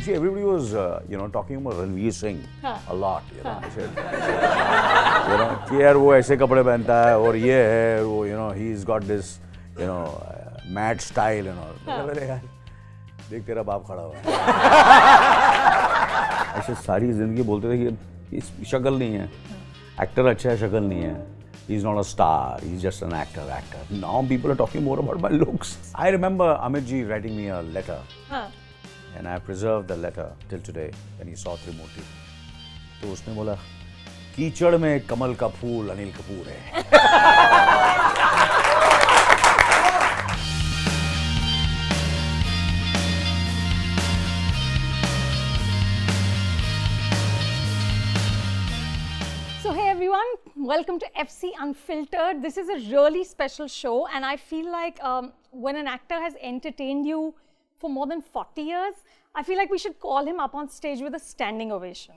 see, everybody was, talking about Ranveer Singh a lot. I said, कि यार वो ऐसे कपड़े पहनता है और ये है, वो he's got this, mad style and all. मैंने यार, देख तेरा बाप खड़ा हुआ है. ऐसे सारी जिंदगी बोलते थे कि इसकी शक्ल नहीं है, एक्टर अच्छा है, शक्ल नहीं है. He's not a star, he's just an actor. Now people are talking more about my looks. I remember Amit ji writing me a letter. And I preserved the letter till today when he saw Trimutri. तो उसने बोला, कीचड़ में कमल का फूल अनिल कपूर है. So hey everyone, welcome to FC Unfiltered. This is a really special show and I feel like when an actor has entertained you for more than 40 years, I feel like we should call him up on stage with a standing ovation.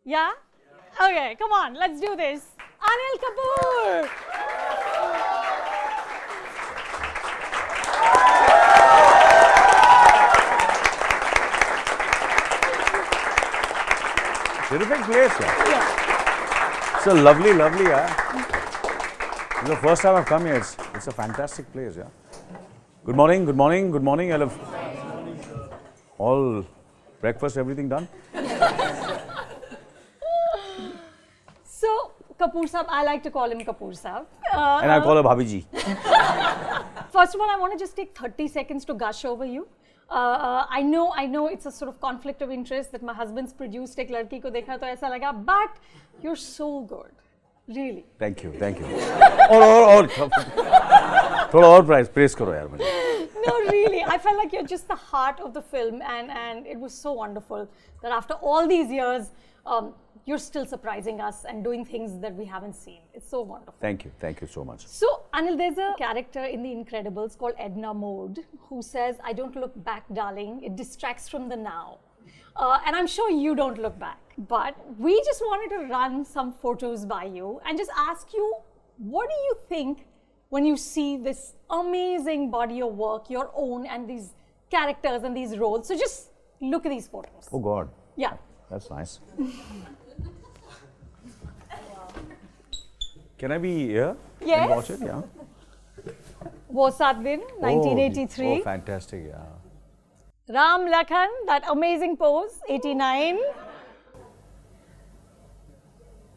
Yeah? Okay, come on, let's do this. Anil Kapoor! Terrific place, Yeah. It's a lovely, yeah. It's the first time I've come here. It's a fantastic place, yeah. Good morning. I love all breakfast, everything done. So, Kapoor Sahab, I like to call him Kapoor Sahab. And I call her Bhabhi ji. First of all, I want to just take 30 seconds to gush over you. I know it's a sort of conflict of interest that my husband's produced एक लड़की को देखा तो ऐसा लगा, but you're so good, really. Thank you. और थोड़ा और praise करो यार मुझे. No, really, I felt like you're just the heart of the film and it was so wonderful that after all these years, you're still surprising us and doing things that we haven't seen. It's so wonderful. Thank you so much. So, Anil, there's a character in The Incredibles called Edna Mode who says, I don't look back, darling. It distracts from the now. And I'm sure you don't look back. But we just wanted to run some photos by you and just ask you, what do you think when you see this amazing body of work, your own, and these characters and these roles? So just look at these photos. Oh God. Yeah. That's nice. Can I be here? Yes. And watch it? Yeah. Wo Saat Din, 1983. Oh, fantastic, yeah. Ram Lakhan, that amazing pose, 89.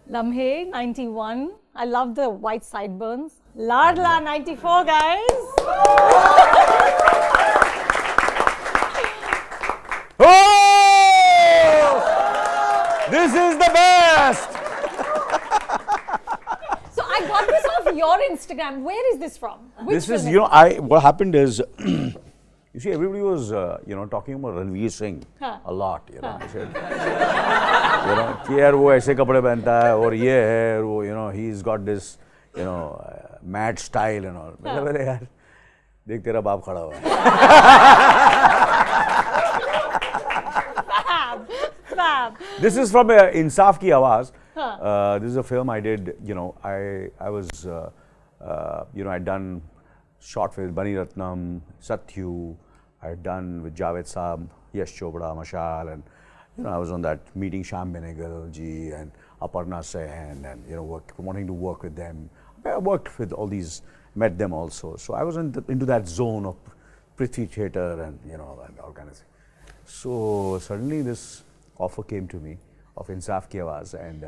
Lamhe, 91. I love the white sideburns. Ladla, 94, guys. Oh! This is the best! So I got this off your Instagram. Where is this from? Which This is, film what happened is, you see, everybody was, talking about Ranveer Singh a lot, I said, कि यार वो ऐसे कपड़े पहनता है और ये है, वो, he's got this, mad style and all. मैंने यार, देख तेरा बाप खड़ा हुआ है. Fab. This is from Insaf Ki Awaaz. This is a film I did, I was, I'd done short with Bani Ratnam, Satyu, I'd done with Javed Saab, Yash Chopra, Mashal, and, I was on that meeting Shyam Benegal ji and Aparna Sen and, wanting to work with them. I worked with all these, met them also. So I was into that zone of Prithvi Theatre and, and all kind of thing. So suddenly this offer came to me of Insaf Ki Awaaz and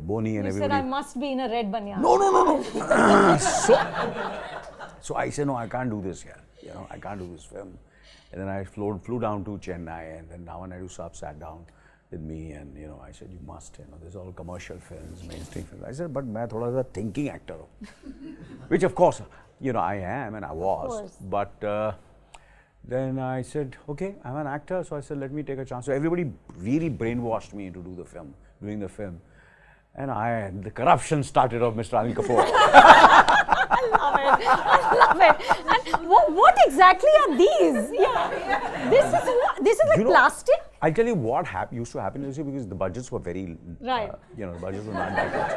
Boni and You everybody. said I must be in a red banyan. No. So I said, no, I can't do this here. I can't do this film. And then I flew down to Chennai and then Dhawan Naidu Saab sat down with me and, I said, you must, there's all commercial films, mainstream films. I said, but मैं थोड़ा सा thinking actor हूँ. Which of course, I am and I was. But then I said, okay, I'm an actor. So I said, let me take a chance. So everybody really brainwashed me into doing the film. And the corruption started of Mr. Anil Kapoor. I love it. And what exactly are these? Yeah. This is like plastic? I'll tell you what used to happen because the budgets were very, right. The budgets were not that much.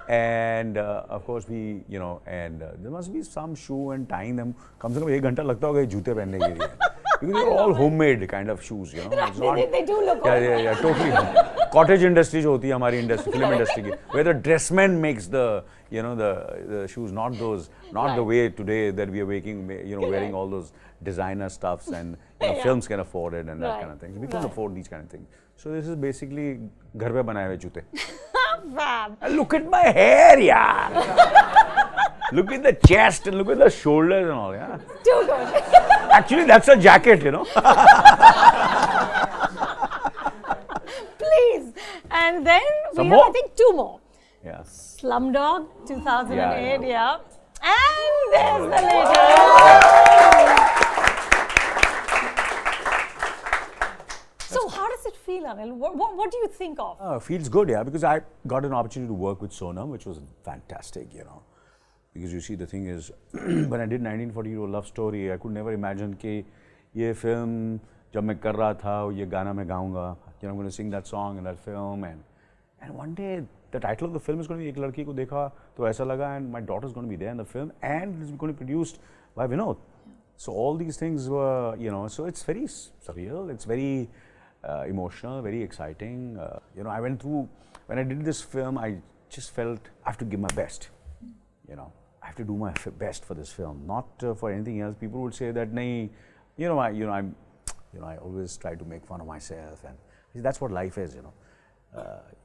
And of course and there must be some shoe and tying them. कम से कम 1 घंटा लगता होगा ये जूते पहनने के लिए. Because they're all homemade kind of shoes, you know. It's not, they do look yeah, totally. Cottage industry जो होती है हमारी industry, film industry की, where the dressman makes the, you know, the shoes, not those, not the way today that we are making, you know, wearing all those designer stuffs and you know, films can afford it and that kind of thing. We can't afford these kind of things. So this is basically घर पे बनाए हुए जूते. Look at my hair, yaar. Look at the chest and look at the shoulders and all, yeah. Too good. Actually, that's a jacket, you know. Please. And then Some we more? have, I think, 2 more. Yeah. Slumdog, 2008, Yeah. And there's the latest. So how does it feel, Anil? What do you think of? Feels good, yeah, because I got an opportunity to work with Sonam, which was fantastic, you know. Because you see, the thing is, when I did 1942 Love Story, I could never imagine कि ये film जब मैं कर रहा था, ये गाना मैं गाऊंगा, you know, I'm going to sing that song in that film, and one day the title of the film is going to be एक लड़की को देखा तो ऐसा लगा, and my daughter is going to be there in the film, and it's going to be produced by Vinod. So all these things were, you know, so it's very surreal, it's very emotional, very exciting. You know, I went through, when I did this film, I just felt I have to give my best, you know. I have to do my best for this film, not for anything else. People would say that, nahi, you know, I always try to make fun of myself, and that's what life is, you know,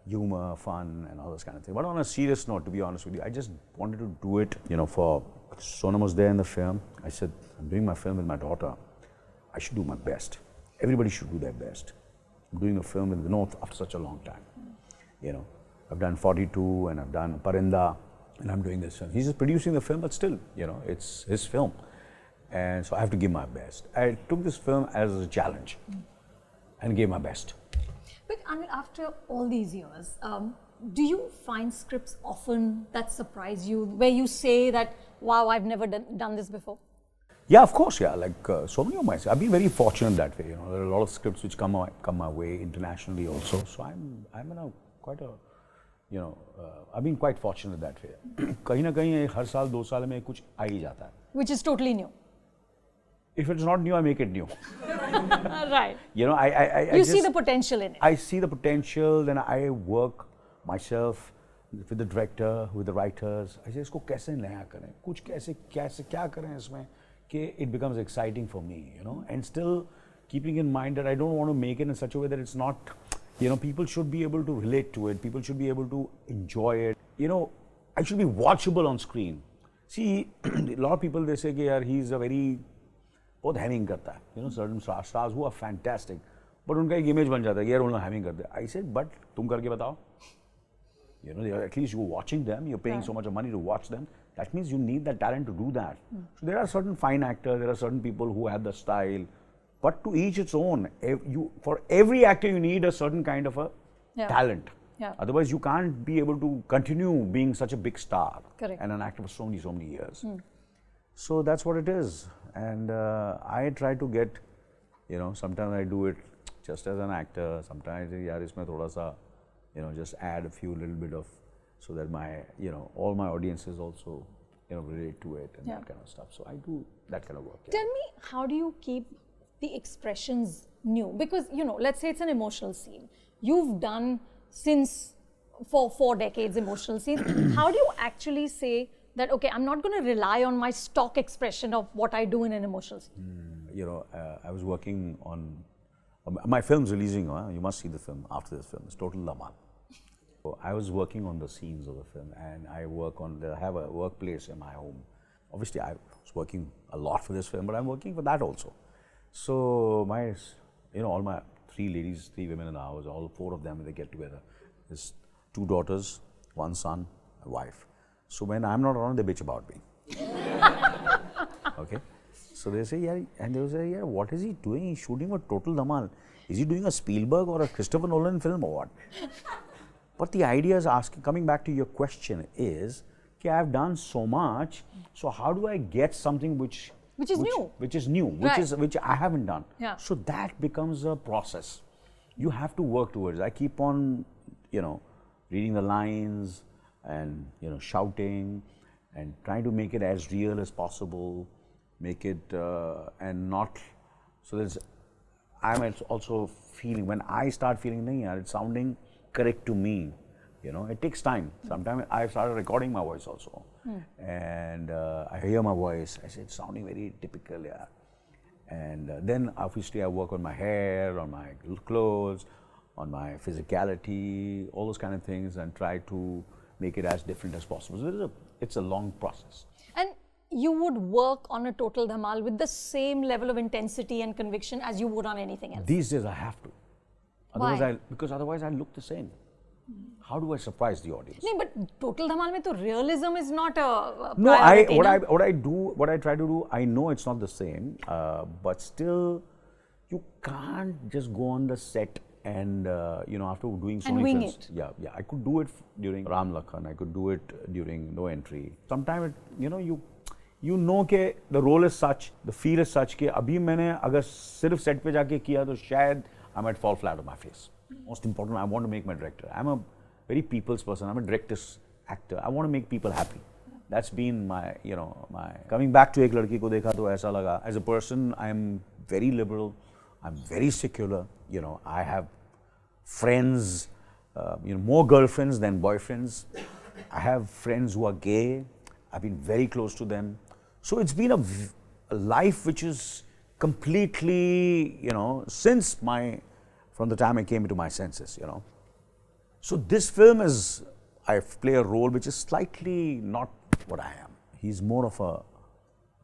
humor, fun, and all this kind of thing. But on a serious note, to be honest with you, I just wanted to do it, you know, for Sonam was there in the film. I said, I'm doing my film with my daughter. I should do my best. Everybody should do their best. I'm doing a film with Vinod after such a long time, you know. I've done 42, and I've done Parinda. And I'm doing this film. He's just producing the film, but still, you know, it's his film. And so I have to give my best. I took this film as a challenge and gave my best. But Anil, after all these years, do you find scripts often that surprise you, where you say that, wow, I've never done this before? Yeah, of course, yeah. Like so many of my, I've been very fortunate that way. You know, there are a lot of scripts which come my way internationally also. So I'm in a quite a, you know, I've been quite fortunate that way. कहीं ना कहीं हर साल 2 साल में कुछ आ ही जाता है. Which is totally new. If it's not new, I make it new. Right. You know, I you see the potential in it. I see the potential, then I work myself with the director, with the writers. I say इसको कैसे नया करें, कुछ कैसे क्या करें इसमें कि it becomes exciting for me, you know, and still keeping in mind that I don't want to make it in such a way that it's not. You know, people should be able to relate to it. People should be able to enjoy it. You know, I should be watchable on screen. See, a lot of people, they say, yaar, he's a very, बहुत Hamming करता है. You know, certain stars who are fantastic. But उनका एक image बन जाता है, यार उन्होंने हैमिंग करते हैं. I said, but तुम करके बताओ. You know, at least you're watching them. You're paying so much of money to watch them. That means you need that talent to do that. So there are certain fine actors. There are certain people who have the style. But to each its own. For every actor, you need a certain kind of a talent. Yeah. Otherwise, you can't be able to continue being such a big star. Correct. And an actor for so many years. So that's what it is. And I try to get, you know, sometimes I do it just as an actor. Sometimes, yaar, isme thoda sa, you know, just add a few little bit of, so that my, you know, all my audiences also, you know, relate to it and that kind of stuff. So I do that kind of work. Tell me, how do you keep the expressions new? Because, you know, let's say it's an emotional scene. You've done for 4 decades emotional scenes. How do you actually say that, okay, I'm not going to rely on my stock expression of what I do in an emotional scene? You know, I was working on, my film's releasing, you must see the film after this film. It's total Lamal. So I was working on the scenes of the film, and I have a workplace in my home. Obviously, I was working a lot for this film, but I'm working for that also. So all my 3 women in the house, all 4 of them, they get together. There's 2 daughters, 1 son, a wife. So when I'm not around, they bitch about me. Okay? So they say, yeah, and they will say, yeah, what is he doing? He's shooting for total Dhamal. Is he doing a Spielberg or a Christopher Nolan film or what? But the idea is coming back to your question is, okay, I've done so much, so how do I get something which is new, Right. which I haven't done. Yeah. So that becomes a process. You have to work towards it. I keep on, you know, reading the lines and, you know, shouting and trying to make it as real as possible, make it and not So I'm also feeling, when I start feeling, nahi yaar, it's sounding correct to me. You know, it takes time. Sometimes I started recording my voice also. And I hear my voice, I said, it's sounding very typical, yeah. And then obviously I work on my hair, on my clothes, on my physicality, all those kind of things, and try to make it as different as possible. So it's a long process. And you would work on a Total Dhamal with the same level of intensity and conviction as you would on anything else? These days I have to. Otherwise Why? Because otherwise I look the same. How do I surprise the audience? No, but Total Dhamal mein to realism is not a No, priority, what I try to do, I know it's not the same, but still, you can't just go on the set and after doing so and many wing films. it. Yeah, I could do it during Ram Lakhan, I could do it during No Entry. Sometimes you know कि the role is such, the feel is such कि अभी मैंने अगर सिर्फ set पे जाके किया तो शायद I might fall flat on my face. Most important, I want to make my director. I'm a very people's person. I'm a director's actor. I want to make people happy. That's been my, my coming back to Ek Ladki Ko Dekha To Aisa Laga. As a person, I'm very liberal. I'm very secular. I have friends, more girlfriends than boyfriends. I have friends who are gay. I've been very close to them. So it's been a life which is completely, from the time I came into my senses, So this film I play a role which is slightly not what I am. He's more of a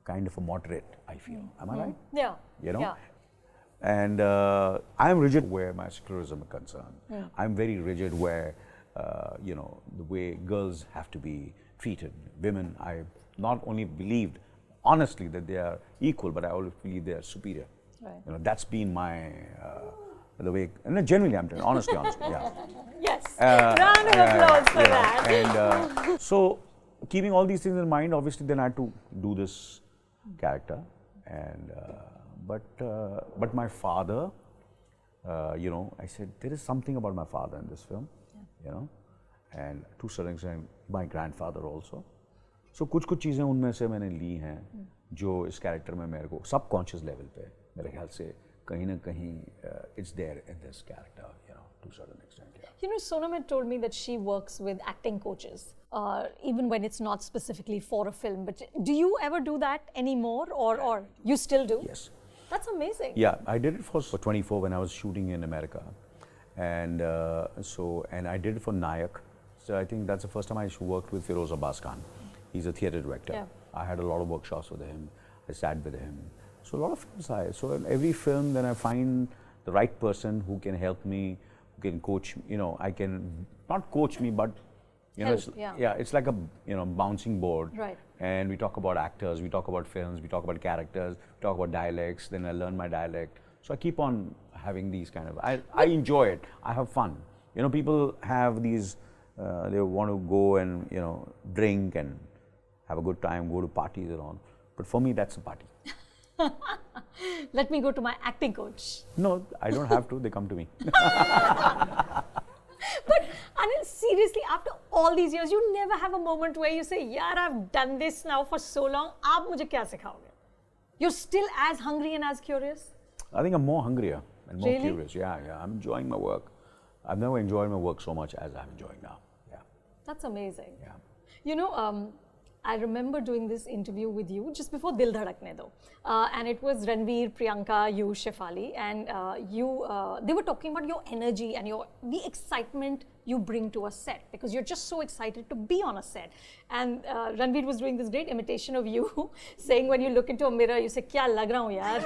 kind of a moderate, I feel. Am I right? Yeah. Yeah. And I'm rigid where my secularism is concerned. I'm very rigid where, the way girls have to be treated. Women, I not only believed, honestly, that they are equal, but I always believe they are superior. Right. That's been my, the way, and genuinely I'm telling, honestly, yeah. Yes. Round of applause for that. And so, keeping all these things in mind, obviously, then I had to do this character. And but my father, I said there is something about my father in this film, and to a certain extent, my grandfather also. So कुछ चीजें उनमें से मैंने ली हैं जो इस character में मेरे को सबकॉन्शियस लेवल पे मेरे ख्याल से कहीं ना कहीं it's there in this character, to a certain extent. Yeah. Sonam had told me that she works with acting coaches, even when it's not specifically for a film. But do you ever do that anymore, or you still do? Yes. That's amazing. Yeah, I did it for 24 when I was shooting in America, and and I did it for Nayak. So I think that's the first time I worked with Feroz Abbas Khan. He's a theatre director. Yeah. I had a lot of workshops with him. I sat with him. So a lot of films so in every film then I find the right person who can help me, who can coach, I can, not coach me, but, Help, it's like a, bouncing board. Right. And we talk about actors, we talk about films, we talk about characters, we talk about dialects, then I learn my dialect. So I keep on having these kind of, I enjoy it, I have fun. People have these, they want to go and, drink and have a good time, go to parties and all. But for me, that's a party. Let me go to my acting coach. No, I don't have to, they come to me. But Anil, seriously, after all these years, you never have a moment where you say, "Yaar, I've done this now for so long, aap mujhe kya sikhaoge?" You're still as hungry and as curious? I think I'm more hungrier and more Really? curious. Yeah, I'm enjoying my work. I've never enjoyed my work so much as I'm enjoying now. Yeah. That's amazing. Yeah. I remember doing this interview with you just before Dil Dhadkne Do. And it was Ranveer, Priyanka, you, Shefali, and they were talking about your energy and the excitement you bring to a set, because you're just so excited to be on a set. And Ranveer was doing this great imitation of you, saying when you look into a mirror, you say, "Kya lag raha hu yaar?"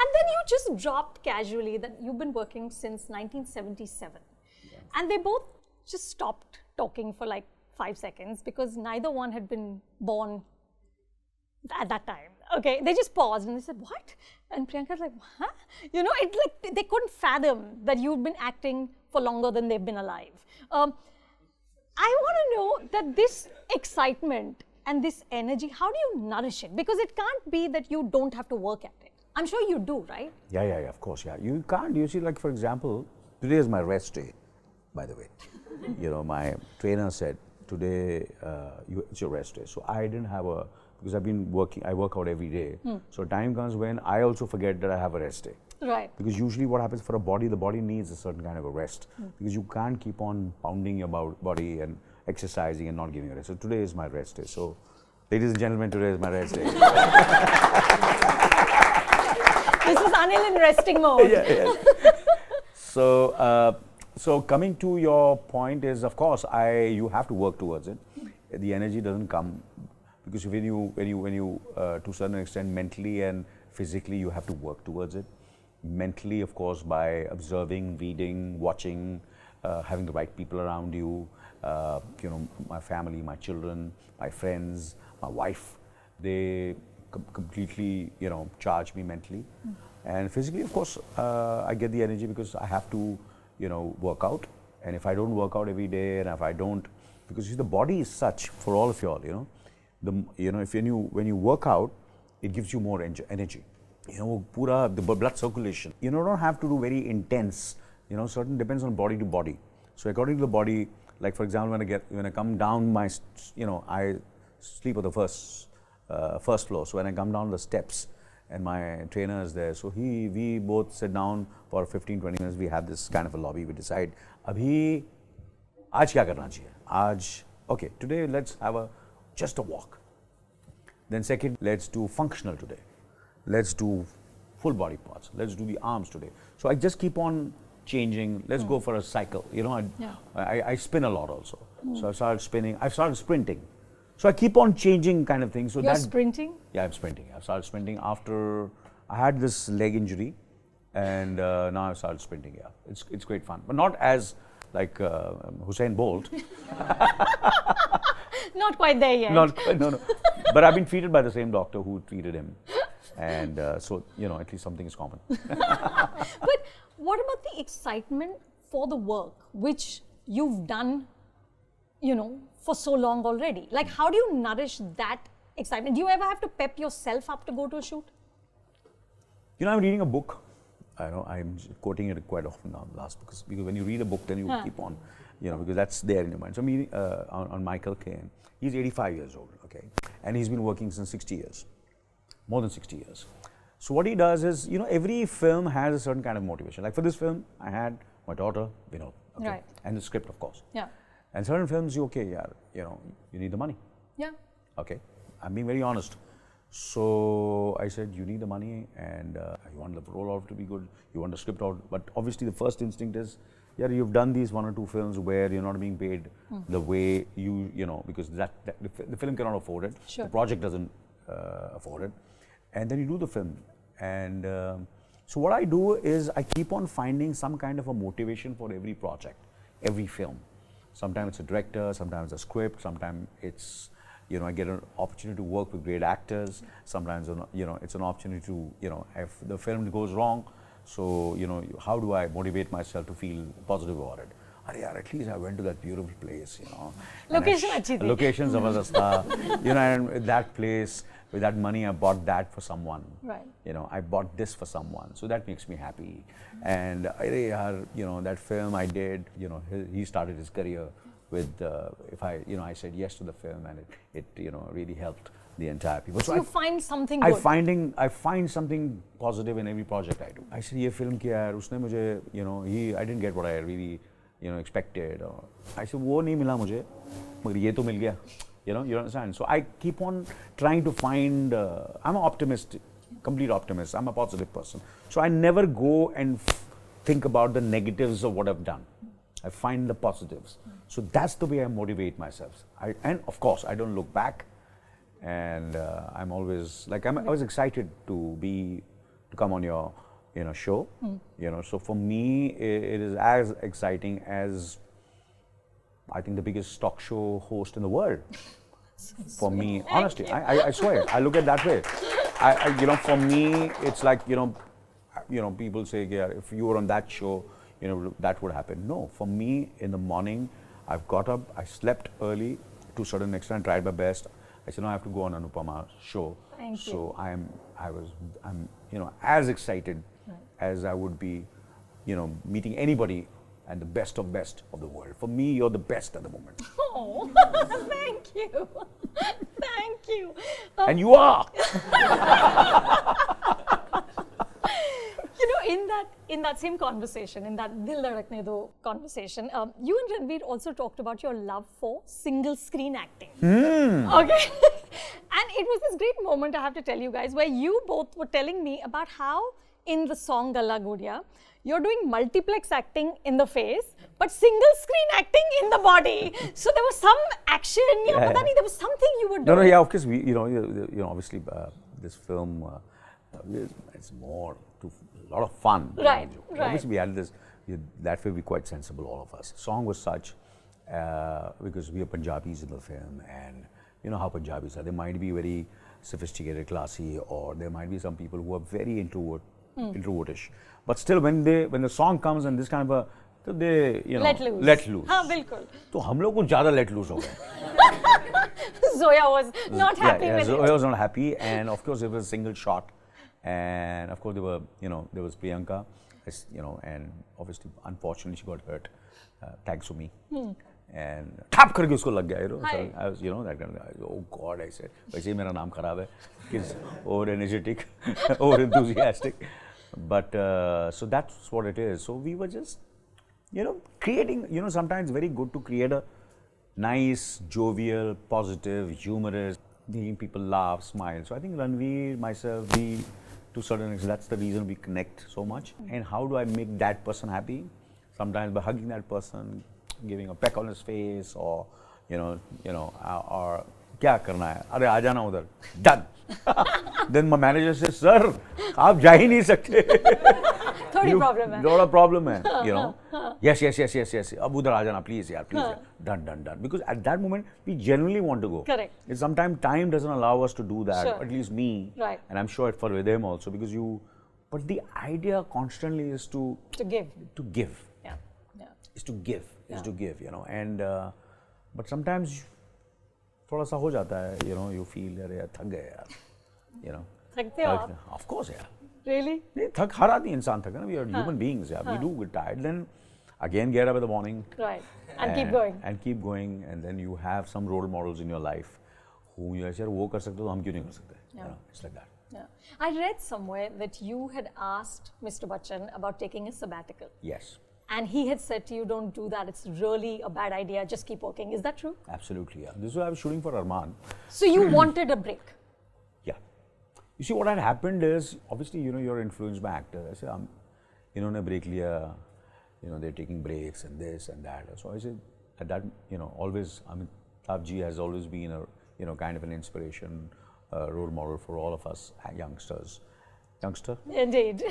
And then you just dropped casually that you've been working since 1977. Yeah. And they both just stopped talking for like 5 seconds because neither one had been born at that time. Okay, they just paused and they said, "What?" And Priyanka's like, "Huh?" It's like they couldn't fathom that you've been acting for longer than they've been alive. I want to know that this excitement and this energy, how do you nourish it? Because it can't be that you don't have to work at it. I'm sure you do, right? Yeah, of course, yeah. You can't, you see, like for example, today is my rest day, by the way. My trainer said, today it's your rest day. So I didn't have a because I've been working, I work out every day. So time comes when I also forget that I have a rest day. Right. Because usually what happens for a body, the body needs a certain kind of a rest. Because you can't keep on pounding your body and exercising and not giving a rest. So today is my rest day. So ladies and gentlemen, today is my rest day. This is Anil in resting mode. Yeah. So coming to your point is, of course, you have to work towards it. The energy doesn't come because when you to a certain extent mentally and physically you have to work towards it. Mentally, of course, by observing, reading, watching, having the right people around you. My family, my children, my friends, my wife, they completely, charge me mentally. And physically, of course, I get the energy because I have to, work out. And if I don't work out every day, and if I don't, because the body is such for all of y'all, if when you work out, it gives you more energy. The blood circulation. You don't have to do very intense. Certain depends on body to body. So according to the body, like for example, when I come down I sleep on the first floor. So when I come down the steps, and my trainer is there, so we both sit down for 15-20 minutes. We have this kind of a lobby. We decide, abhi, aaj kya karna chahiye? Okay, today let's have just a walk. Then second, let's do functional today. Let's do full body parts. Let's do the arms today. So I just keep on changing. Let's go for a cycle. I spin a lot also. So I started spinning. I started sprinting. So I keep on changing kind of things. So you're sprinting? Yeah, I'm sprinting. I started sprinting after I had this leg injury, and now I've started sprinting. Yeah, it's great fun, but not as like Usain Bolt. Not quite there yet. No. But I've been treated by the same doctor who treated him. And so, at least something is common. But what about the excitement for the work, which you've done, for so long already? Like, how do you nourish that excitement? Do you ever have to pep yourself up to go to a shoot? I'm reading a book. I'm quoting it quite often now, because when you read a book, then you keep on, because that's there in your mind. So I'm reading on Michael Caine. He's 85 years old, okay? And he's been working since 60 years. More than 60 years. So what he does is, every film has a certain kind of motivation. Like for this film, I had my daughter, Vinod, okay? Right. And the script, of course. Yeah. And certain films, you need the money. Yeah. Okay, I'm being very honest. So I said, you need the money, and you want the rollout to be good, you want the script out. But obviously the first instinct is, you've done these 1 or 2 films where you're not being paid the way because the film cannot afford it. Sure. The project doesn't afford it. And then you do the film. And so what I do is I keep on finding some kind of a motivation for every project, every film. Sometimes it's a director, sometimes a script, sometimes it's, I get an opportunity to work with great actors. Sometimes, it's an opportunity to, if the film goes wrong, so, how do I motivate myself to feel positive about it? At least I went to that beautiful place, Location achhi thi. Location zabardast tha. And with that place, with that money, I bought that for someone. Right. I bought this for someone. So that makes me happy. And, that film I did, he started his career with, I said yes to the film, and it really helped the entire people. So you find something good. I find something positive in every project I do. I said, ये film किया है, उसने मुझे, I didn't get what I really, expected. Or I said, वो नहीं मिला मुझे, मगर ये तो मिल गया. You understand? So I keep on trying to find. I'm an optimist, complete optimist. I'm a positive person. So I never go and think about the negatives of what I've done. I find the positives. So that's the way I motivate myself. And of course, I don't look back. And I'm always I was excited to come on your show. So for me, it is as exciting as I think the biggest talk show host in the world. For me, honestly, I swear, I look at it that way. For me, it's like people say, yeah, if you were on that show, that would happen. No, for me, in the morning, I've got up, I slept early to a certain extent, tried my best. I said, no, I have to go on Anupama's show. Thank you. So I'm as excited as I would be, meeting anybody and the best of the world. For me, you're the best at the moment. Oh, thank you. Thank you. And you are. You know, in that same conversation, in that Dil Dhadkne Do conversation, you and Ranveer also talked about your love for single screen acting. Okay. And it was this great moment, I have to tell you guys, where you both were telling me about how in the song Galla Gudiya, you're doing multiplex acting in the face, but single screen acting in the body. So there was some action, there was something you were doing. No, of course, obviously, this film, it's more to a lot of fun. Right. Obviously, we had this, that way we're quite sensible, all of us. The song was such, because we are Punjabis in the film, and you know how Punjabis are. They might be very sophisticated, classy, or there might be some people who are very introvertish. But still, when the song comes and this kind of a, so they, let loose. Let loose. हाँ, बिल्कुल. तो हम लोग कुछ ज़्यादा let loose हो गए. Zoya was not happy with it. Zoya was not happy, and of course it was a single shot, and of course there was Priyanka, and obviously unfortunately she got hurt, thanks to me. And tap करके उसको लग गया, So I was, that kind of, oh God, I said, वैसे ही मेरा नाम खराब है, किस over energetic, over enthusiastic, but so that's what it is. So we were just, creating, sometimes very good to create a nice, jovial, positive, humorous, making people laugh, smile. So I think Ranveer, myself, we, to a certain extent, that's the reason we connect so much. And how do I make that person happy? Sometimes by hugging that person, giving a peck on his face, or or क्या करना है? अरे आ जाना उधर. Done. Then my manager says, sir, आप जा ही नहीं सकते. थोड़ी problem है. Lot of problem है, Yes. अब उधर आ जाना, please, please. Done. Because at that moment, we genuinely want to go. Correct. Sometimes time doesn't allow us to do that, Sure. at least me. Right. And I'm sure for with him also, because but the idea constantly is to give. To give. Yeah. Is to give, and but sometimes थोड़ा सा हो जाता है, you feel अरे थक गए यार, थकते हो आप? Of course, yeah. Really? नहीं थक हर आदमी इंसान थका ना, we are human beings, we do get tired, then again get up in the morning, right, and keep going, and then you have some role models in your life who you say वो कर सकते हो तो हम क्यों नहीं कर सकते, it's like that. Yeah. I read somewhere that you had asked Mr. Bachchan about taking a sabbatical. Yes. And he had said to you, don't do that, it's really a bad idea, just keep working. Is that true? Absolutely, yeah. This was I was shooting for Arman. So you wanted a break? Yeah. You see, what had happened is, obviously, you're influenced by actors. I said, इन्होंने break लिया, they're taking breaks and this and that. So I said, at that, always, Amitabh ji has always been a, kind of an inspiration, role model for all of us youngsters. Youngster? Indeed.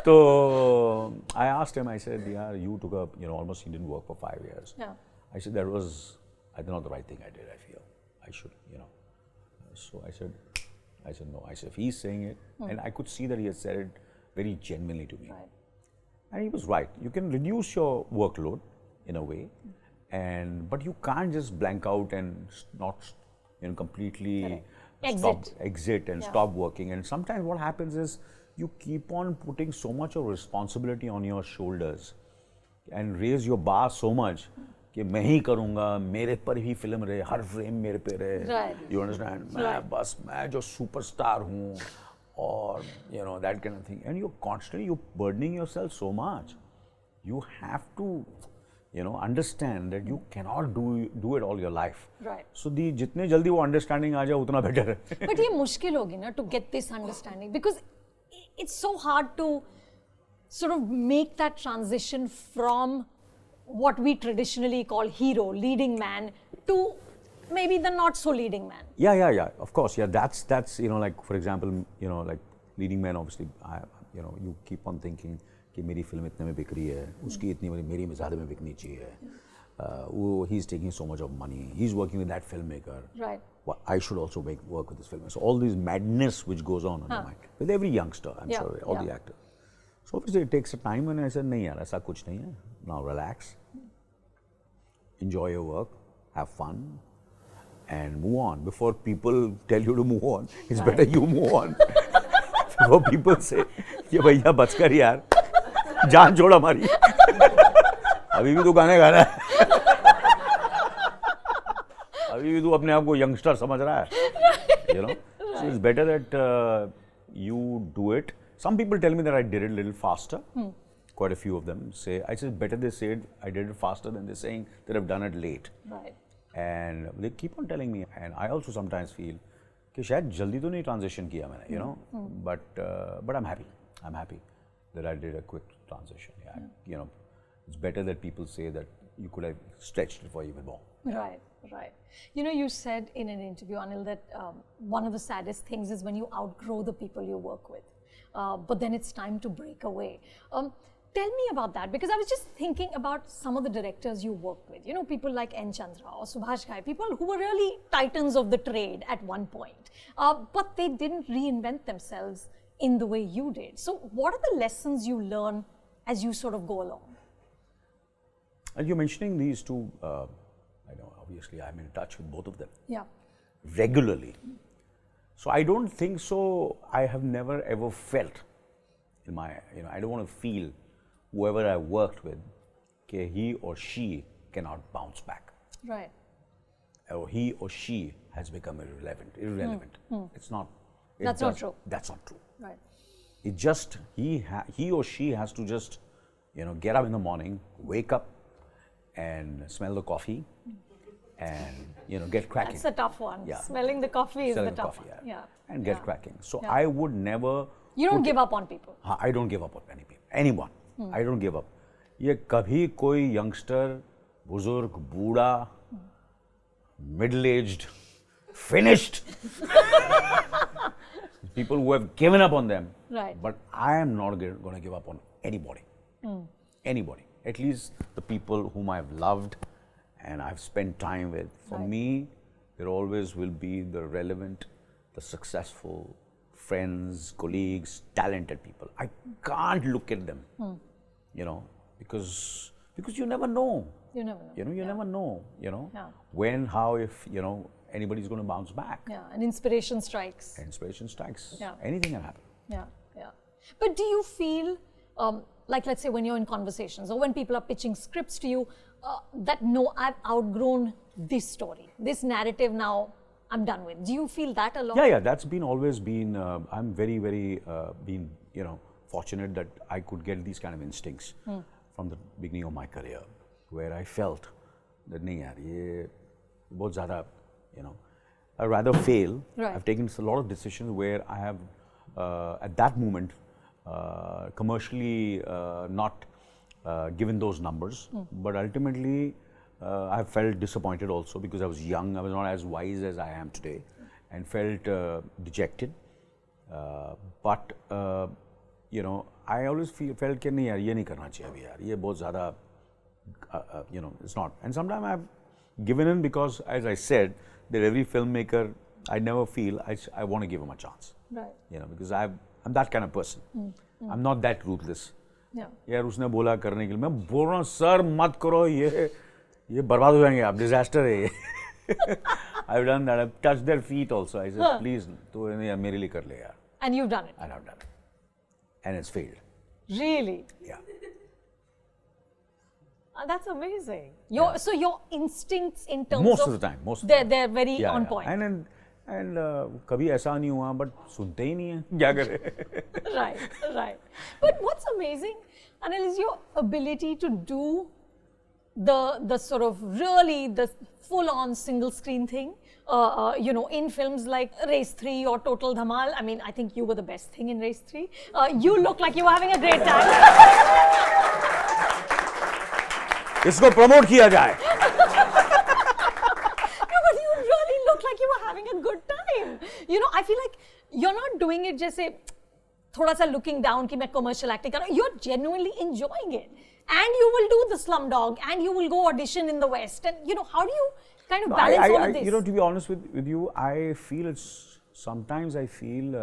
So I asked him, I said, yeah, you took up, almost he didn't work for 5 years. Yeah. I said, that was, I think, not the right thing I did, I feel. I should, So I said, no. I said, if he's saying it, and I could see that he had said it very genuinely to me. Right. And he was right. You can reduce your workload in a way, but you can't just blank out and not, completely exit and stop working. And sometimes what happens is, you keep on putting so much of responsibility on your shoulders and raise your bar so much कि मैं ही करूँगा, मेरे पर ही film रहे, हर frame मेरे पे रहे. You understand? मैं जो superstar हूँ, or that kind of thing. And you're burdening yourself so much. You have to, understand that you cannot do it all your life. Right. So जितने जल्दी वो understanding आ जाए उतना better है. But ये मुश्किल होगी ना to get this understanding, because it's so hard to sort of make that transition from what we traditionally call hero, leading man, to maybe the not so leading man. Yeah. Of course, yeah. That's like for example, like leading man. Obviously, you keep on thinking कि मेरी film इतने में बिक रही है, उसकी इतनी बड़ी मेरी में ज़्यादा में बिकनी चाहिए. He's taking so much of money. He's working with that filmmaker. Right. Well, I should also work with this filmmaker. So all this madness which goes on in your mind with every youngster, I'm sure, all the actors. So obviously it takes a time, and I said, नहीं यार, ऐसा कुछ नहीं है. Now relax, enjoy your work, have fun, and move on. Before people tell you to move on, it's better you move on. Before people say, ये भैया बच कर यार, जान छोड़ हमारी. अभी भी तो गाने गा रहा है. अभी भी तू अपने आप को youngster समझ रहा है, you know. So it's better that you do it. Some people tell me that I did it a little faster. Quite a few of them say, I said better they say I did it faster than they're saying that I've done it late. Right. And they keep on telling me, and I also sometimes feel कि शायद जल्दी तो नहीं transition किया मैंने, you know. But I'm happy. I'm happy that I did a quick transition. Yeah, you know, it's better that people say that you could have stretched it for even more. Right, right. You know, you said in an interview, Anil, that one of the saddest things is when you outgrow the people you work with. But then it's time to break away. Tell me about that, because I was just thinking about some of the directors you worked with. You know, people like N. Chandra or Subhash Ghai, people who were really titans of the trade at one point. But they didn't reinvent themselves in the way you did. So what are the lessons you learn as you sort of go along? And you're mentioning these two, I know obviously I'm in touch with both of them. Yeah. Regularly. So I don't think so, I have never ever felt in my, you know, I don't want to feel whoever I worked with, okay, he or she cannot bounce back. Right. Or he or she has become irrelevant. It's not. That's not true. That's not true. Right. It just, he or she has to just, you know, get up in the morning, wake up and smell the coffee and, you know, get cracking. That's a tough one. Yeah. Smelling the coffee is Smelling the tough coffee, one. yeah. And get cracking. So Yeah. I would never. You don't give up on people. I don't give up on anyone. I don't give up. ये कभी कोई youngster, बुजुर्ग, बूढ़ा, middle-aged, finished, people who have given up on them. Right. But I am not going to give up on anybody. Anybody. At least the people whom I've loved and I've spent time with. For me, there always will be the relevant, the successful friends, colleagues, talented people. I can't look at them, you know, because you never know. You never know. You know, you never know, you know, Yeah. when, how, if, you know, anybody's going to bounce back. Yeah, and inspiration strikes. Inspiration strikes. Yeah. Anything can happen. Yeah, yeah. But do you feel, like let's say when you're in conversations or when people are pitching scripts to you, that no, I've outgrown this story, this narrative now, I'm done with. Do you feel that a lot? Yeah, that's always been, I'm very, very, been, you know, fortunate that I could get these kind of instincts from the beginning of my career, where I felt that, nahi yaar, ye bahut zyada, you know, I'd rather fail. Right. I've taken a lot of decisions where I have, at that moment, commercially not given those numbers, but ultimately I felt disappointed also because I was young, I was not as wise as I am today, and felt dejected. But you know, I always felt कि नहीं यार ये नहीं करना चाहिए अभी यार, ये बहुत ज़्यादा, you know, it's not. And sometimes I've given in because, as I said, that every filmmaker, I never feel I want to give him a chance. Right. You know, because I'm that kind of person. I'm not that ruthless. Yeah. यार उसने बोला करने के लिए, मैं बोल रहा हूँ सर मत करो ये बर्बाद हो जाएंगे आप, disaster है ये. I've done that. I've touched their feet also. I said, please, तो यार मेरे लिए कर ले यार. And you've done it. And I've done it. And it's failed. Really? Yeah. That's amazing. So your instincts in terms Most of the time. Most of the time. they're very on point. And कभी ऐसा नहीं हुआ, but सुनते ही नहीं है, क्या करे? Right. But what's amazing, Anil, is your ability to do the sort of really the full-on single screen thing. You know, in films like Race 3 or Total Dhamal, I mean, I think you were the best thing in Race 3. You look like you were having a great time. इसको promote किया जाए. No, but you really look like you were having a good time. You know, I feel like you're not doing it just say, थोड़ा सा looking down कि मैं commercial acting कर रहा हूँ. You're genuinely enjoying it. And you will do the Slumdog, and you will go audition in the West. And, you know, how do you kind of balance all of this? You know, to be honest with you, I feel sometimes I feel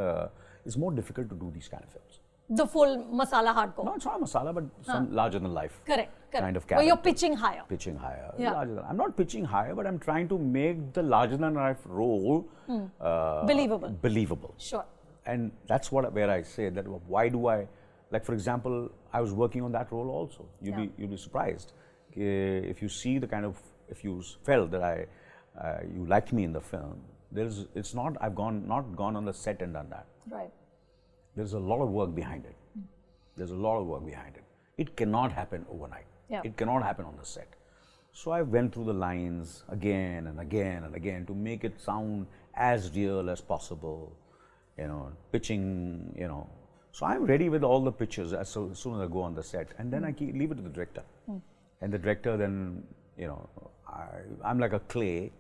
it's more difficult to do these kind of films. The full masala hardcore. No, it's not masala, but some larger than life. Correct. Kind of character. Where you're pitching higher. Pitching higher. Yeah. I'm not pitching higher, but I'm trying to make the larger than life role Believable. Believable. Sure. And that's where I say that why do I, like for example, I was working on that role also. You'll be surprised if you see the kind of, if you felt that I you liked me in the film. It's not, I've not gone on the set and done that. Right. There's a lot of work behind it. There's a lot of work behind it. It cannot happen overnight. Yeah. It cannot happen on the set. So I went through the lines again and again and again to make it sound as real as possible, pitching, So I'm ready with all the pictures as soon as I go on the set, and then I leave it to the director. And the director then, I'm like a clay.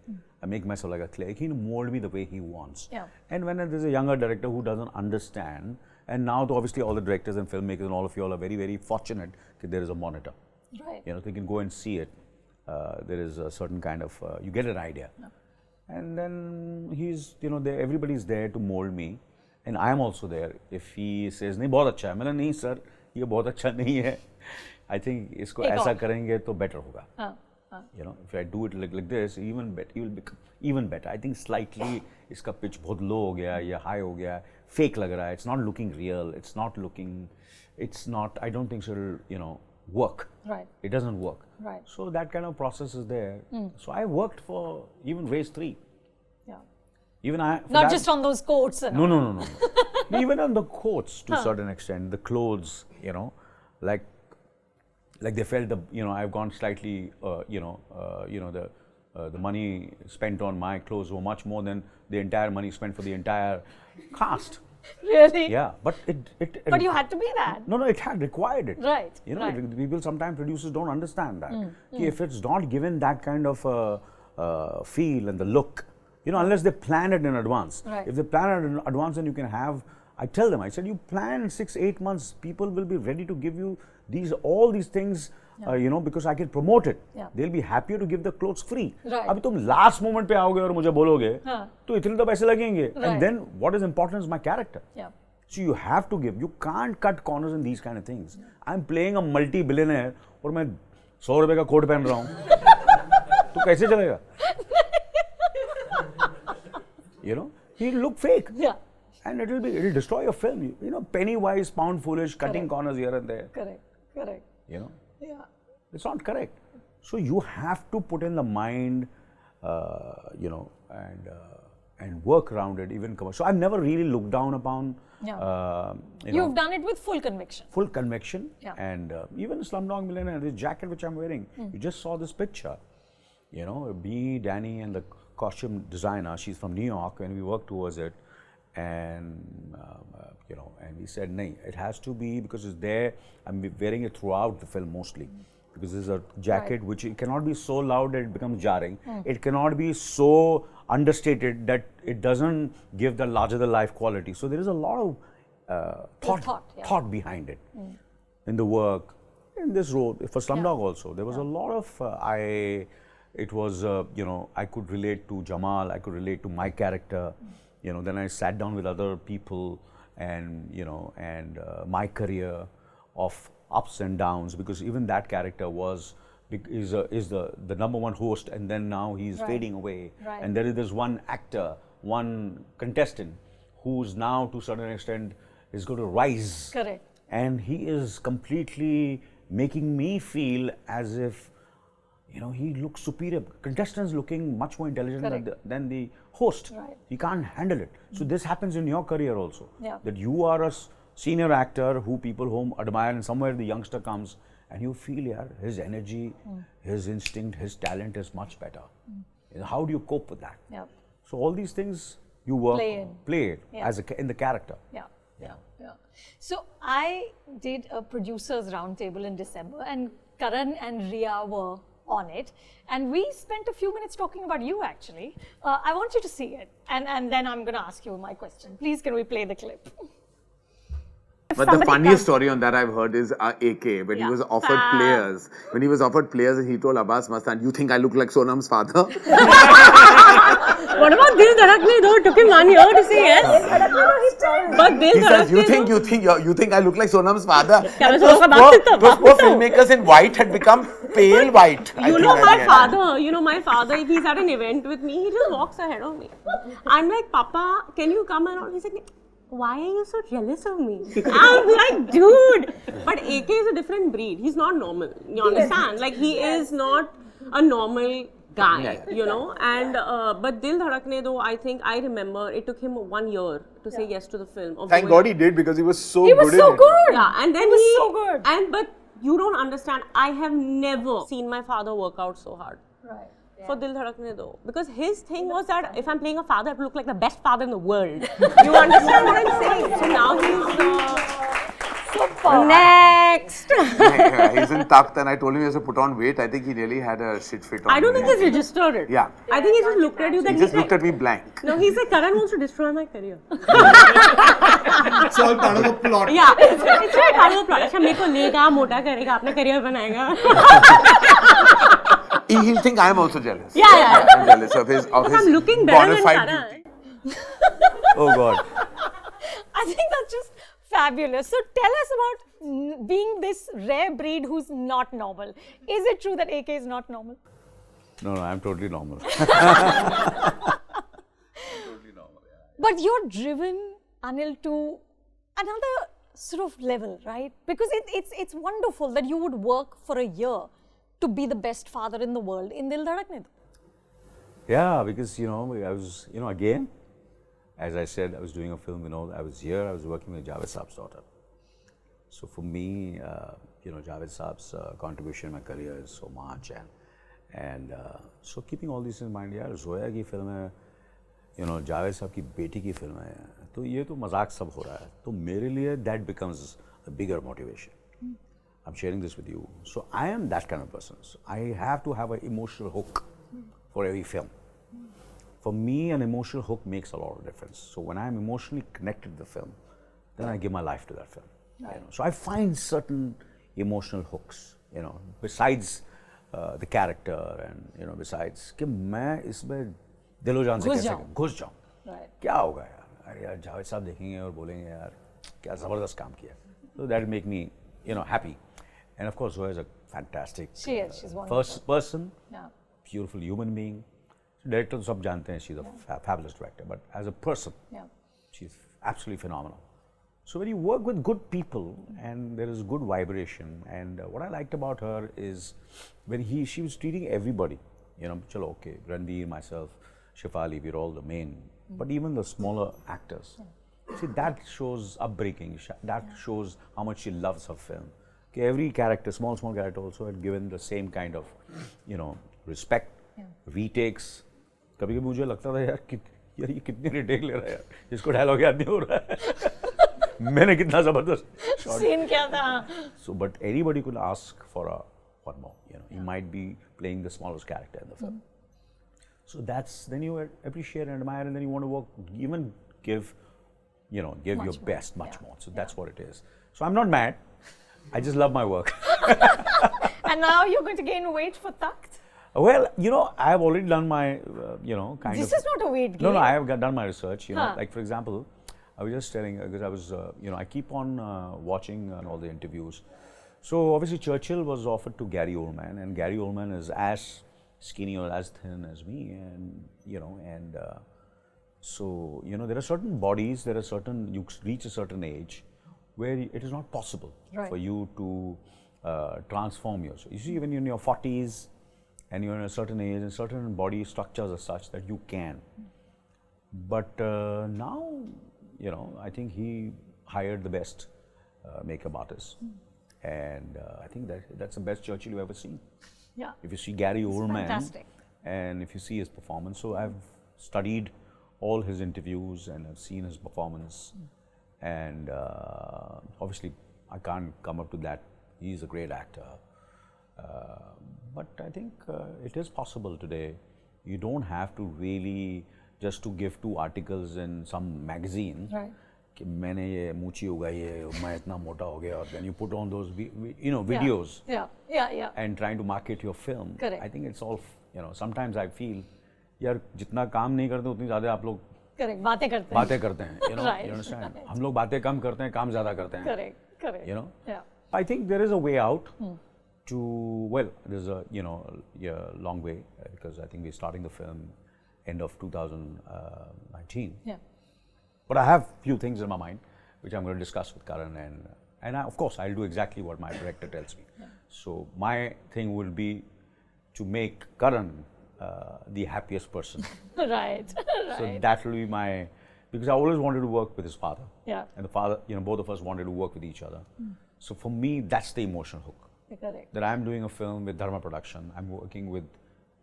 I make myself like a clay. He mold me the way he wants. Yeah. And when there's a younger director who doesn't understand, and now obviously all the directors and filmmakers and all of you all are very, very fortunate that there is a monitor. Right. They can go and see it. There is a certain kind of, you get an idea. No. And then he's, everybody's there to mold me. And I am also there. If he says, "Nahi, bahut acha hai," maine nahi sir, ye bahut acha nahi hai. I think isko aisa karenge to better hoga. If I do it like this, even better, he will become even better. I think slightly iska pitch bahut low ho gaya, ya high ho gaya, fake lag raha hai. It's not looking real. It's not. I don't think so. It'll, work. Right. It doesn't work. Right. So that kind of process is there. So I worked for even Race 3. Yeah. Even not just on those coats. No. Even on the coats to a certain extent, the clothes, like they felt I've gone slightly, the money spent on my clothes were much more than the entire money spent for the entire cast. Really? Yeah, but But you had to be that. No, it had required it. Right. People sometimes producers don't understand that. If it's not given that kind of feel and the look, unless they plan it in advance. Right. If they plan it in advance, then you can have. I tell them, I said, you plan 6-8 months. People will be ready to give you all these things. Because I can promote it. Yeah. They'll be happier to give the clothes free. Right. अभी तुम last moment पे आओगे और मुझे बोलोगे, तो इतने तो पैसे लगेंगे. Right. And then what is important is my character. Yeah. So you have to give. You can't cut corners in these kind of things. I'm playing a multi-billionaire और मैं 100 रुपए का कोट पहन रहा हूँ. तो कैसे चलेगा? He'll look fake. Yeah. And it'll destroy your film. Penny wise, pound foolish, cutting corners here and there. Correct. Yeah. It's not correct. So you have to put in the mind, and work around it, even commercial. So I've never really looked down upon. You've done it with full conviction. Full conviction. Yeah. And even Slumdog Millionaire, this jacket which I'm wearing, you just saw this picture. Me, Danny, and the costume designer, she's from New York, and we worked towards it. And and we said, "Nahi, it has to be because it's there." I'm wearing it throughout the film mostly, because this is a jacket which it cannot be so loud that it becomes jarring. It cannot be so understated that it doesn't give the larger-than-life quality. So there is a lot of thought behind it in the work. In this role for Slumdog also, there was a lot of It was I could relate to Jamal. I could relate to my character. Then I sat down with other people and my career of ups and downs, because even that character is the number one host, and then now he's fading away. Right. And there is this one actor, one contestant who's now to a certain extent is going to rise. Correct. And he is completely making me feel as if he looks superior. Contestants looking much more intelligent than the host. Right. He can't handle it. So this happens in your career also. Yeah. That you are a senior actor who people home admire, and somewhere the youngster comes and you feel his energy, his instinct, his talent is much better. How do you cope with that? Yeah. So all these things you work play it Yeah. in the character. Yeah. So I did a producers roundtable in December, and Karan and Ria were on it, and we spent a few minutes talking about you actually. I want you to see it, and then I'm going to ask you my question. Please, can we play the clip? But the funniest story on that I've heard is AK, when he was offered players. When he was offered players, he told Abbas Mastan, "You think I look like Sonam's father?" What about Dil Dhadkne Do? It took him 1 year to say yes. But Dil He says, you think I look like Sonam's father? Those poor filmmakers in white had become pale white. You know my father, if he's at an event with me, he just walks ahead of me. I'm like, "Papa, can you come around?" He's like, "Why are you so jealous of me?" I'm like, "Dude." But AK is a different breed. He's not normal. You understand? Like, he is not a normal guy, you know. And but Dil Dhadkne Do, I think I remember it took him 1 year to say yes to the film. Thank God he did, because he was so He good was in so it. good. Yeah, and then He was so good. And but you don't understand. I have never seen my father work out so hard. Right. For Dil Dhadkne Do, because his thing was that if I'm playing a father, I have to look like the best father in the world. You understand what I'm saying? So now he's next. He's in Takht, and I told him he has to put on weight. I think he really had a shit fit on. I don't me. think he's registered it. Yeah. I think he just looked at you. Then He just looked at me blank. No, he said, Karan wants to destroy my career. It's all part of the plot. Yeah, it's right part of the plot. अच्छा मेरे को लेगा, मोटा करेगा, अपना career बनाएगा. He'll think I'm also jealous. Yeah. I'm jealous of his I'm looking better than bona fide Karan. beauty. Oh God. I think that's just fabulous. So tell us about being this rare breed who's not normal. Is it true that AK is not normal? No, I'm totally normal. But you're driven, Anil, to another sort of level, right? Because it's wonderful that you would work for a year to be the best father in the world in Dil Dhadkne Do. Yeah, because, I was, again, as I said, I was doing a film, I was here, I was working with Javed Saab's daughter. So for me, Javed Saab's contribution in my career is so much. And so keeping all this in mind, yeah, Zoya ki film hai, Javed Saab ki beti ki film hai, तो ये तो मजाक सब हो रहा है, तो मेरे लिए that becomes a bigger motivation. I'm sharing this with you. So I am that kind of person. So I have to have an emotional hook for every film. For me, an emotional hook makes a lot of difference. So when I'm emotionally connected to the film, then I give my life to that film. Right. So I find certain emotional hooks, besides the character and besides कि मैं इसमें दिलो जान से कैसे घुस जाऊँ, क्या होगा यार, अरे यार जावेद साहब देखेंगे और बोलेंगे यार क्या ज़बरदस्त काम किया. So that will make me, happy. And of course, Zoya is a fantastic She's wonderful. first person, Yeah. beautiful human being. Director सब जानते हैं, she's a fabulous director, but as a person, she's absolutely phenomenal. So when you work with good people and there is good vibration, and what I liked about her is when she was treating everybody, chalo okay, Ranveer, myself, Shefali, we're all the main, but even the smaller actors. See, that shows upbringing, that shows how much she loves her film. Okay, every character, small character also had given the same kind of, respect, retakes. कभी-कभी मुझे लगता था यार ये कितने retake ले रहा है यार, इसको डायलॉग याद नहीं हो रहा है. मैंने कितना जबरदस्त सीन क्या था. So, but anybody could ask for one more. You might be playing the smallest character in the film. So then you appreciate and admire, and then you want to work, even give your best, much more. So that's what it is. So I'm not mad. I just love my work. And now you're going to gain weight for Takht? Well, I have already done my, This is not a weight gain. No, I have done my research. Like for example, I was just telling, because I was, I keep on watching all the interviews. So obviously Churchill was offered to Gary Oldman, and Gary Oldman is as skinny or as thin as me, and so there are certain bodies, you reach a certain age where it is not possible for you to transform yourself. You see, when you're in your 40s and you're in a certain age, and certain body structures are such that you can. But now, I think he hired the best makeup artist, and I think that's the best Churchill you've ever seen. Yeah. If you see Gary Oldman, fantastic. And if you see his performance, so I've studied all his interviews and I've seen his performance, and obviously I can't come up to that. He's a great actor, but I think it is possible today. You don't have to really just to give 2 articles in some magazine. Right. कि मैंने ये मूछी उगाई है, मैं इतना मोटा हो गया, और then you put on those videos. Yeah. And trying to market your film. Correct. I think it's all, sometimes I feel, यार जितना काम नहीं करते उतनी ज़्यादा आप लोग Correct. बातें करते हैं. Right. You understand? हम लोग बातें कम करते हैं, काम ज़्यादा करते हैं. Correct. Yeah. I think there is a way out to, well, there's a, long way, because I think we're starting the film end of 2019. Yeah. But I have few things in my mind which I'm going to discuss with Karan, and of course I'll do exactly what my director tells me. Yeah. So my thing will be to make Karan the happiest person. Right. So that will be my, because I always wanted to work with his father. Yeah. And the father, both of us wanted to work with each other. So for me, that's the emotional hook. Correct. That I'm doing a film with Dharma Production. I'm working with,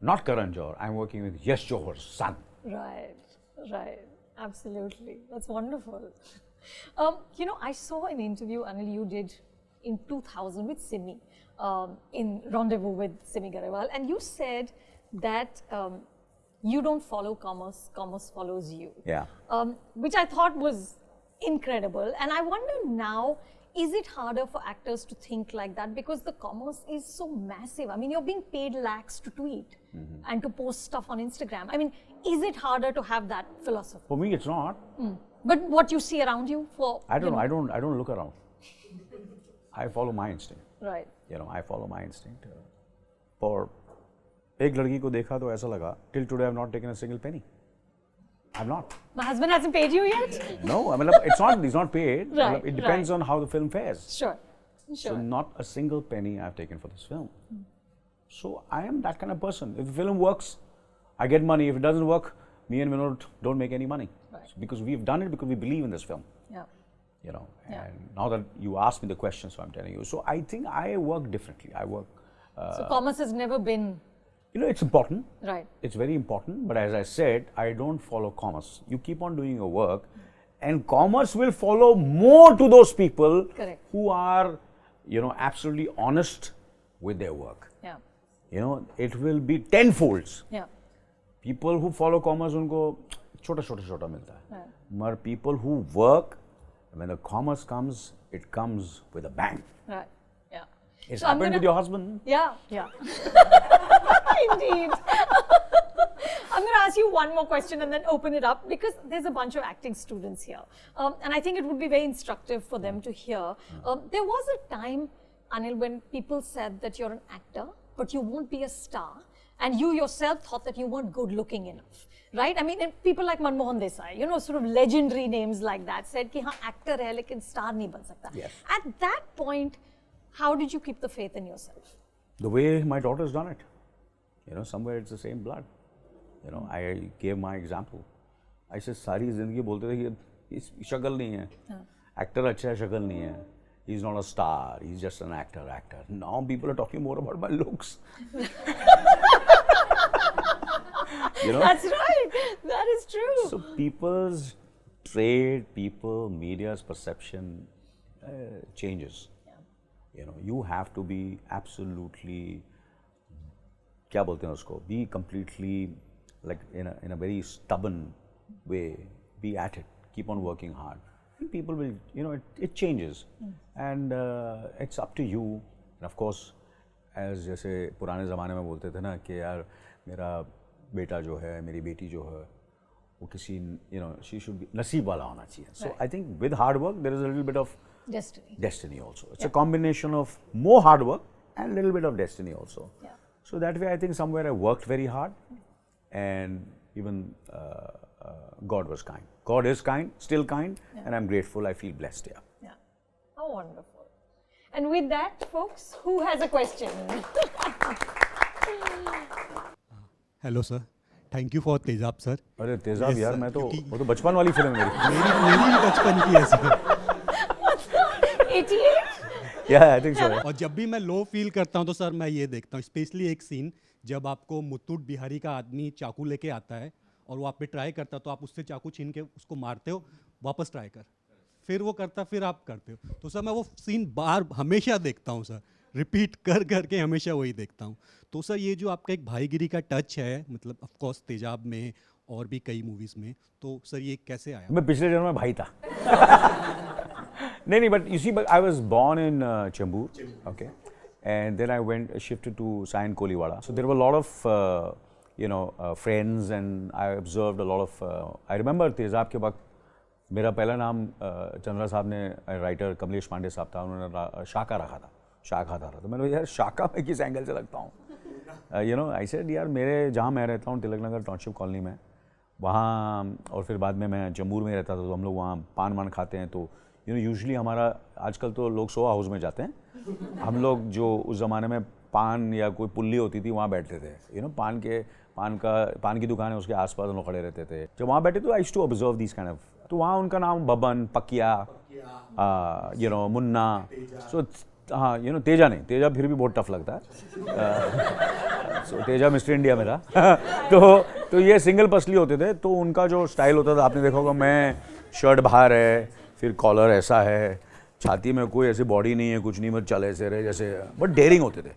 not Karan Johar, I'm working with Yash Johor's son. Right. Absolutely. That's wonderful. I saw an interview, Anil, you did in 2000 with Simi, in Rendezvous with Simi Garewal, and you said that you don't follow commerce, commerce follows you. Yeah. Which I thought was incredible. And I wonder now, is it harder for actors to think like that? Because the commerce is so massive. I mean, you're being paid lakhs to tweet and to post stuff on Instagram. I mean, is it harder to have that philosophy? For me, it's not. But what you see around you for... I don't know. I don't look around. I follow my instinct. Right. I follow my instinct. For एक लड़की को देखा तो ऐसा लगा, till today I've not taken a single penny. I've not. My husband hasn't paid you yet? No, I mean, he's not paid. Right, It depends on how the film fares. Sure. So not a single penny I've taken for this film. So I am that kind of person. If the film works, I get money. If it doesn't work, me and Vinod don't make any money. Right. So because we've done it because we believe in this film. Yeah. And now that you asked me the question, so I'm telling you. So I think I work differently. I work... So commerce has never been... it's important. Right. It's very important. But as I said, I don't follow commerce. You keep on doing your work and commerce will follow more to those people Correct. who are, absolutely honest with their work. Yeah. It will be tenfolds. Yeah. People who follow commerce, unko chota milta hai. Right. But people who work, when the commerce comes, it comes with a bang. Right. Yeah. It's So happened with your husband. Yeah. Indeed. I'm going to ask you one more question and then open it up because there's a bunch of acting students here. And I think it would be very instructive for them to hear. There was a time, Anil, when people said that you're an actor, but you won't be a star. And you yourself thought that you weren't good looking enough. Right? I mean, and people like Manmohan Desai, sort of legendary names like that said ki actor hai lekin star nahi ban sakta. Yes. At that point, how did you keep the faith in yourself? The way my daughter's done it. Somewhere it's the same blood. I gave my example. I said, सारी जिंदगी बोलते थे कि शक्ल नहीं है. Actor अच्छा है, शक्ल नहीं है. He's not a star. He's just an actor. Now people are talking more about my looks. That's right. That is true. So people's trade, media's perception changes. Yeah. You have to be absolutely, क्या बोलते हैं उसको? Be completely, like in a very stubborn way. Be at it. Keep on working hard. And people will, it changes. And it's up to you. And of course, as जैसे पुराने ज़माने में बोलते थे ना कि यार मेरा बेटा जो है, मेरी बेटी जो है, वो किसी, she should be नसीब वाला होना चाहिए. So I think with hard work, there is a little bit of destiny also. It's a combination of more hard work and a little bit of destiny also. Yeah. So that way, I think somewhere I worked very hard, and even God was kind. God is kind, still kind, and I'm grateful. I feel blessed. Yeah. Oh, wonderful. And with that, folks, who has a question? Hello sir, thank you for तेजाब sir. अरे तेजाब यार, मैं तो वो तो बचपन वाली फिल्म है मेरी भी बचपन की है sir. 88? Yeah, I think so. और जब भी मैं लो फील करता हूँ तो सर मैं ये देखता हूँ, स्पेशली एक सीन जब आपको मुत्तूट बिहारी का आदमी चाकू लेके आता है और वो आप पे ट्राई करता, तो आप उससे चाकू छीन के उसको मारते हो, वापस ट्राई कर, फिर वो करता, फिर आप करते हो. तो सर मैं वो सीन बार हमेशा देखता हूँ सर, रिपीट कर करके हमेशा वही देखता हूँ. तो सर ये जो आपका एक भाईगिरी का टच है, मतलब ऑफ कोर्स तेजाब में और भी कई मूवीज में, तो सर ये कैसे आया? मैं पिछले जन्म में भाई था. नहीं, but you see, but I was born in Chembur, okay, and then I shifted to Sion Koliwada. So there were a lot of, friends, and I observed a lot of. I remember तेजाब के वक्त मेरा पहला नाम चंद्रा साहब ने, writer Kamlesh Pandey साहब था, उन्होंने शाका रखा था, शाक खाता रहा. तो मैंने यार शाका में किस एंगल से लगता हूँ? आई सेड यार मेरे जहाँ मैं रहता हूँ तिलक नगर टाउनशिप कॉलोनी में, वहाँ, और फिर बाद में मैं जम्मूर में रहता था, तो हम लोग वहाँ पान वान खाते हैं. तो यूजुअली हमारा, आजकल तो लोग सोआ हाउस में जाते हैं, हम लोग जो उस ज़माने में पान या कोई पुल्ली होती थी वहाँ बैठते थे, you know, पान की दुकान है उसके आसपास हम लोग खड़े रहते थे, जब वहाँ बैठे तो I used to observe this kind of, तो वहाँ उनका नाम बबन, पकिया, you know, मुन्ना, so हाँ, you know, तेजा नहीं, तेजा फिर भी बहुत टफ लगता है, so तेजा मिस्टर इंडिया में था तो ये सिंगल पसली होते थे, तो उनका जो स्टाइल होता था आपने देखा होगा, मैं शर्ट बाहर है, फिर कॉलर ऐसा है, छाती में कोई ऐसी बॉडी नहीं है, कुछ नहीं, मतलब चल ऐसे रहे जैसे, बट डेयरिंग होते थे,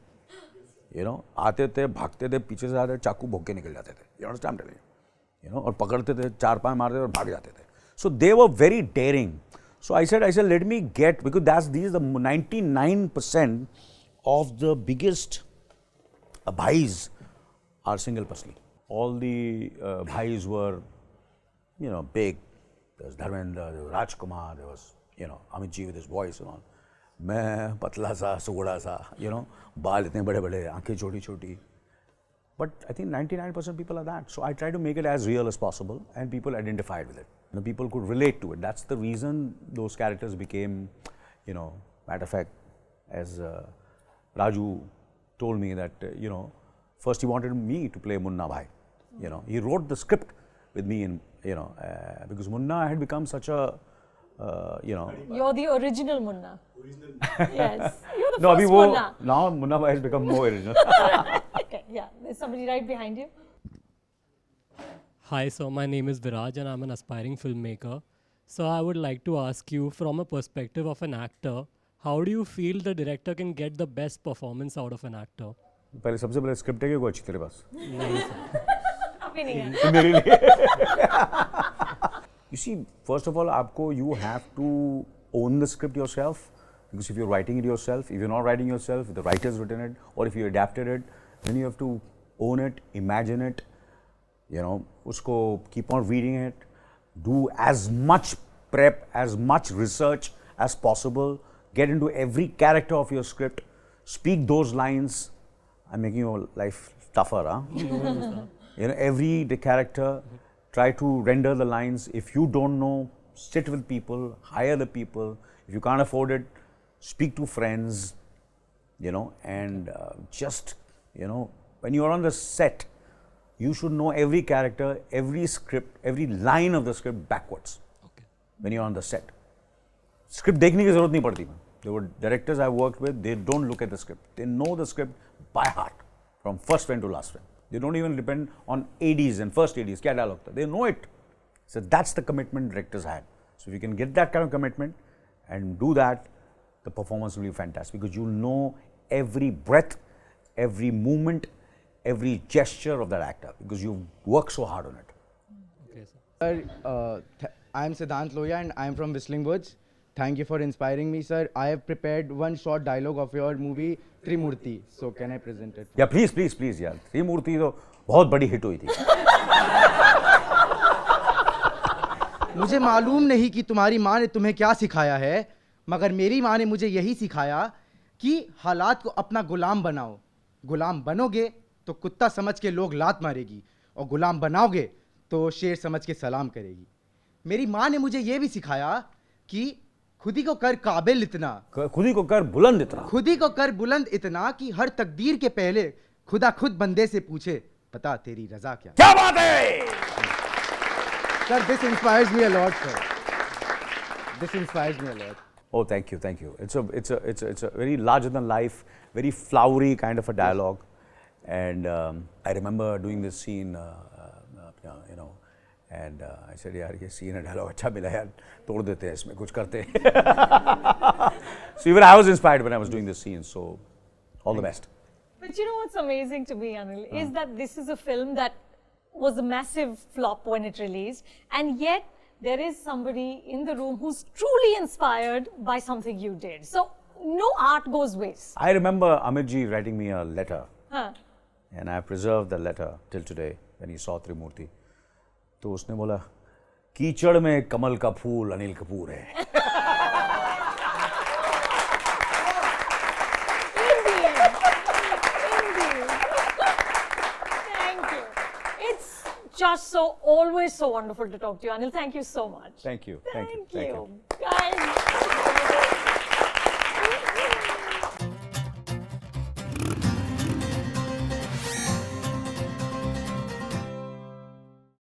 यू नो, आते थे, भागते थे, पीछे से आते, चाकू भोग के निकल जाते थे, यू अंडरस्टैंड, यू नो, और पकड़ते थे, 4-5 मारते थे और भाग जाते थे, so they were very daring. So I said, let me get, because these are the 99% of the biggest bhais are single pasli. All the bhais were, you know, big. There was Dharmendra, there was Rajkumar, there was, you know, Amit Ji with his voice and all. मैं पतला सा, सुगड़ा सा, you know, बाल इतने बड़े बड़े, आंखें छोटी छोटी. But I think 99% people are that. So I try to make it as real as possible, and people identified with it. You know, people could relate to it. That's the reason those characters became, you know, matter of fact, as Raju told me that, you know, first he wanted me to play Munna Bhai. You know, he wrote the script with me, in, you know, because Munna had become such a, you know. You're the original Munna. Yes. You're the first Munna. Now Munna Bhai has become more original. Okay, yeah. There's somebody right behind you. Hi, so my name is Viraj and I'm an aspiring filmmaker. So I would like to ask you, from a perspective of an actor, how do you feel the director can get the best performance out of an actor? पहले सबसे पहले script है कि कोई अच्छी तेरे पास? नहीं sir. अभी नहीं है. मेरे लिए. You see, first of all, आपको you have to own the script yourself, because if you're writing it yourself, if you're not writing yourself, if the writer's written it, or if you adapted it, then you have to own it, imagine it, you know, usko keep on reading it, do as much prep, as much research as possible, get into every character of your script, speak those lines. I'm making your life tougher, huh? You know, every character, try to render the lines. If you don't know, sit with people, hire the people. If you can't afford it, speak to friends, you know, and just, you know, when you're on the set, you should know every character, every script, every line of the script backwards. Okay. When you're on the set. Script देखने की ज़रूरत नहीं पड़ती. There were directors I worked with, they don't look at the script. They know the script by heart, from first frame to last frame. They don't even depend on ADs and first ADs, क्या dialogue था. They know it. So that's the commitment directors had. So if you can get that kind of commitment and do that, the performance will be fantastic, because you'll know every breath, every movement, every gesture of that actor, because you work so hard on it. Okay, sir. Sir, I am Siddhant Loya and I am from Whistling Woods. Thank you for inspiring me, sir. I have prepared one short dialogue of your movie Trimutri. So can I present it? Yeah, please, please, please, यार. Trimutri तो बहुत बड़ी hit हुई थी. मुझे मालूम नहीं कि तुम्हारी माँ ने तुम्हें क्या सिखाया है, मगर मेरी माँ ने मुझे यही सिखाया कि हालात को अपना गुलाम बनाओ. गुलाम बनोगे तो कुत्ता समझ के लोग लात मारेगी, और गुलाम बनाओगे तो शेर समझ के सलाम करेगी. मेरी माँ ने मुझे ये भी सिखाया कि खुदी को कर काबिल इतना, खुदी को कर बुलंद इतना, खुदी को कर बुलंद इतना कि हर तकदीर के पहले खुदा खुद बंदे से पूछे, बता तेरी रजा क्या. क्या बात है? Sir, this inspires me a lot, sir. This inspires me a lot. Oh, thank you, thank you. It's a very larger than life, very flowery kind of a dialogue, and I remember doing this scene, you know, and I said, यार ये scene dialogue अच्छा मिला यार, तोड़ देते हैं इसमें कुछ करते हैं. So even I was inspired when I was doing this scene. So all the best. But you know what's amazing to me, Anil, is that this is a film that was a massive flop when it released, and yet there is somebody in the room who's truly inspired by something you did. So no art goes waste. I remember Amit Ji writing me a letter, Huh. and I preserved the letter till today when he saw Trimurti. तो उसने बोला, कीचड़ में कमल का फूल अनिल कपूर है. Thank you. It's just always so wonderful to talk to you, Anil. Thank you so much. Thank you. Thank you. Thank you. Guys.